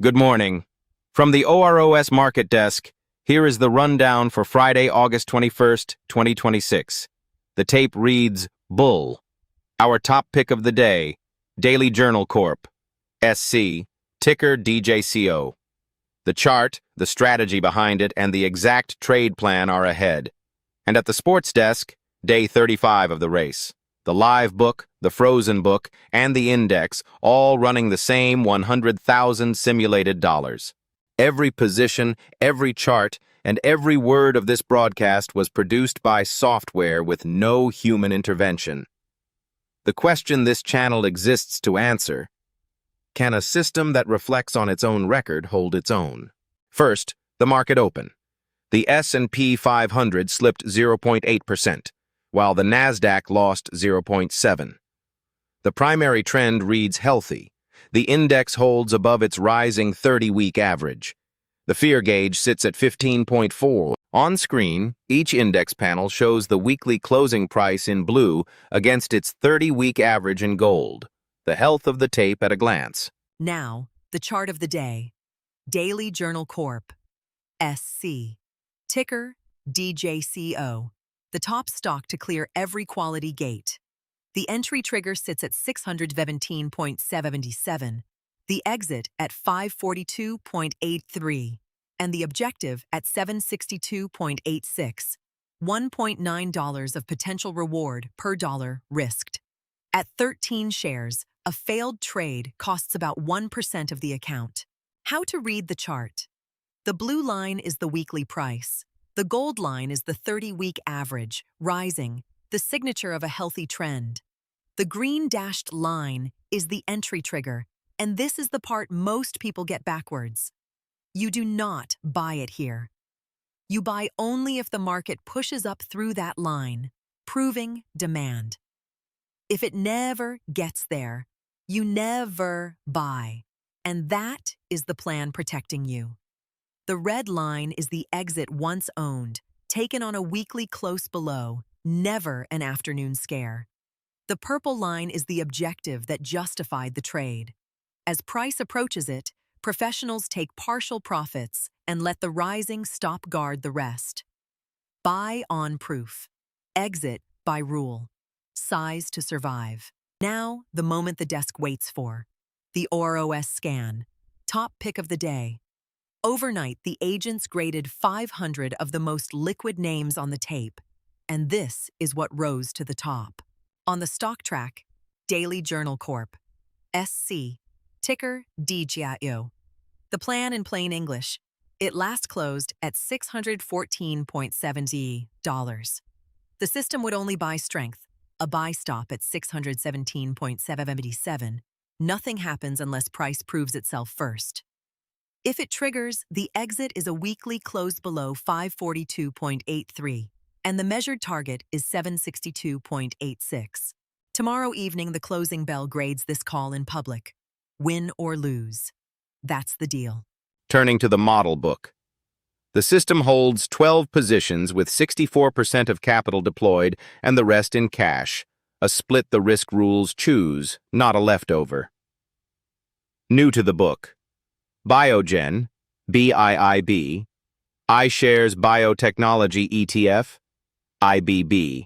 Good morning. From the OROS Market Desk, here is the rundown for Friday, August 21st, 2026. The tape reads, Bull. Our top pick of the day, Daily Journal Corp. SC, ticker DJCO. The chart, the strategy behind it, and the exact trade plan are ahead. And at the sports desk, day 35 of the race. The live book, the frozen book, and the index, all running the same 100,000 simulated dollars. Every position, every chart, and every word of this broadcast was produced by software with no human intervention. The question this channel exists to answer: can a system that reflects on its own record hold its own? First, the market open. The S&P 500 slipped 0.8%. while the Nasdaq lost 0.7. The primary trend reads healthy. The index holds above its rising 30-week average. The fear gauge sits at 15.4. On screen, each index panel shows the weekly closing price in blue against its 30-week average in gold. The health of the tape at a glance. Now, the chart of the day. Daily Journal Corp. SC. Ticker DJCO. The top stock to clear every quality gate. The entry trigger sits at 617.77, the exit at 542.83, and the objective at 762.86, $1.9 of potential reward per dollar risked. At 13 shares, a failed trade costs about 1% of the account. How to read the chart. The blue line is the weekly price. The gold line is the 30-week average, rising, the signature of a healthy trend. The green dashed line is the entry trigger, and this is the part most people get backwards. You do not buy it here. You buy only if the market pushes up through that line, proving demand. If it never gets there, you never buy, and that is the plan protecting you. The red line is the exit once owned, taken on a weekly close below, never an afternoon scare. The purple line is the objective that justified the trade. As price approaches it, professionals take partial profits and let the rising stop guard the rest. Buy on proof. Exit by rule. Size to survive. Now, the moment the desk waits for. The OROS scan. Top pick of the day. Overnight, the agents graded 500 of the most liquid names on the tape, and this is what rose to the top. On the stock track, Daily Journal Corp. SC. Ticker DJCO. The plan in plain English. It last closed at $614.70. The system would only buy strength, a buy stop at 617.77. Nothing happens unless price proves itself first. If it triggers, the exit is a weekly close below 542.83, and the measured target is 762.86. Tomorrow evening, the closing bell grades this call in public. Win or lose. That's the deal. Turning to the model book. The system holds 12 positions with 64% of capital deployed and the rest in cash. A split the risk rules choose, not a leftover. New to the book. Biogen, BIIB, iShares Biotechnology ETF, IBB.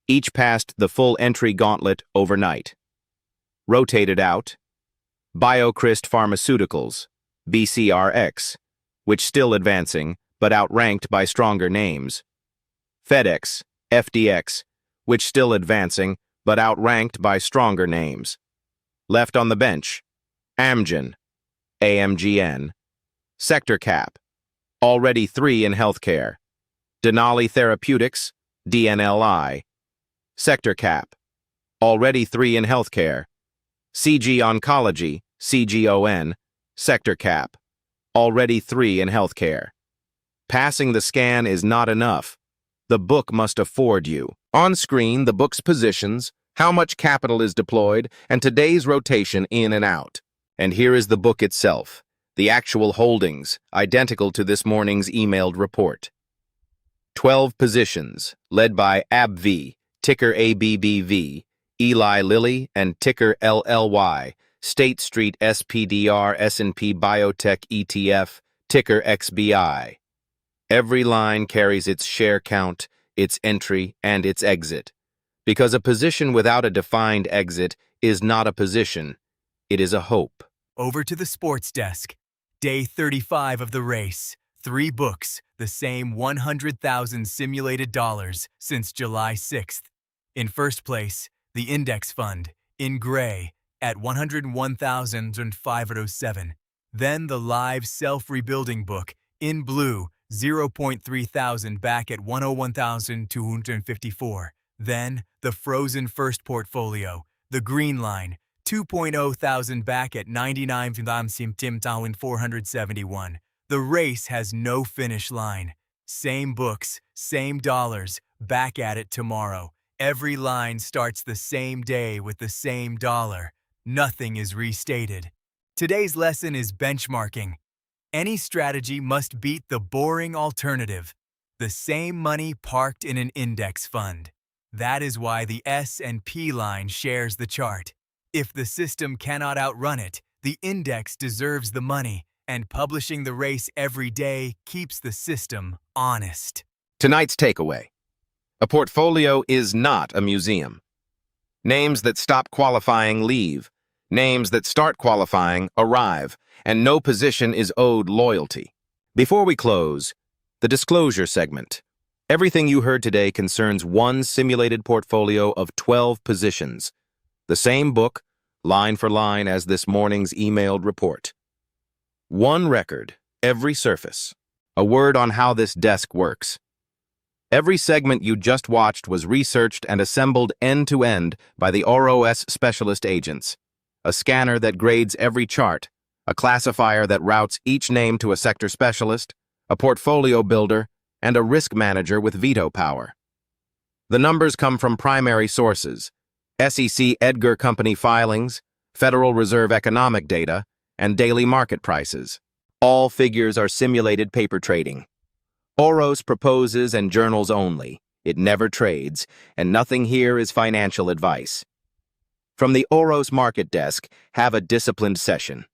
Each passed the full entry gauntlet overnight. Rotated out. BioCryst Pharmaceuticals, BCRX, which still advancing, but outranked by stronger names. FedEx, FDX, which still advancing, but outranked by stronger names. Left on the bench. Amgen, AMGN. Sector Cap, already 3 in healthcare. Denali Therapeutics, DNLI. Sector Cap, already 3 in healthcare. CG Oncology, CGON. Sector Cap, already 3 in healthcare. Passing the scan is not enough. The book must afford you. On screen, the book's positions, how much capital is deployed, and today's rotation in and out. And here is the book itself, the actual holdings, identical to this morning's emailed report. 12 positions, led by AbbVie, ticker ABBV, Eli Lilly, and ticker LLY, State Street SPDR S&P Biotech ETF, ticker XBI. Every line carries its share count, its entry, and its exit. Because a position without a defined exit is not a position, it is a hope. Over to the sports desk. Day 35 of the race. 3 books, the same 100,000 simulated dollars since July 6th. In first place, the index fund, in gray, at 101,507. Then the live self-rebuilding book, in blue, 0.3 thousand back at 101,254. Then the frozen first portfolio, the green line, 2.0 thousand back at 99,471. The race has no finish line. Same books, same dollars, back at it tomorrow. Every line starts the same day with the same dollar. Nothing is restated. Today's lesson is benchmarking. Any strategy must beat the boring alternative, the same money parked in an index fund. That is why the S&P line shares the chart. If the system cannot outrun it, the index deserves the money, and publishing the race every day keeps the system honest. Tonight's takeaway. A portfolio is not a museum. Names that stop qualifying leave. Names that start qualifying arrive, and no position is owed loyalty. Before we close, the disclosure segment. Everything you heard today concerns one simulated portfolio of 12 positions. The same book, line for line as this morning's emailed report. One record, every surface. A word on how this desk works. Every segment you just watched was researched and assembled end-to-end by the OROS specialist agents. A scanner that grades every chart, a classifier that routes each name to a sector specialist, a portfolio builder, and a risk manager with veto power. The numbers come from primary sources: SEC EDGAR company filings, Federal Reserve economic data, and daily market prices. All figures are simulated paper trading. OROS proposes and journals only. It never trades, and nothing here is financial advice. From the OROS market desk, have a disciplined session.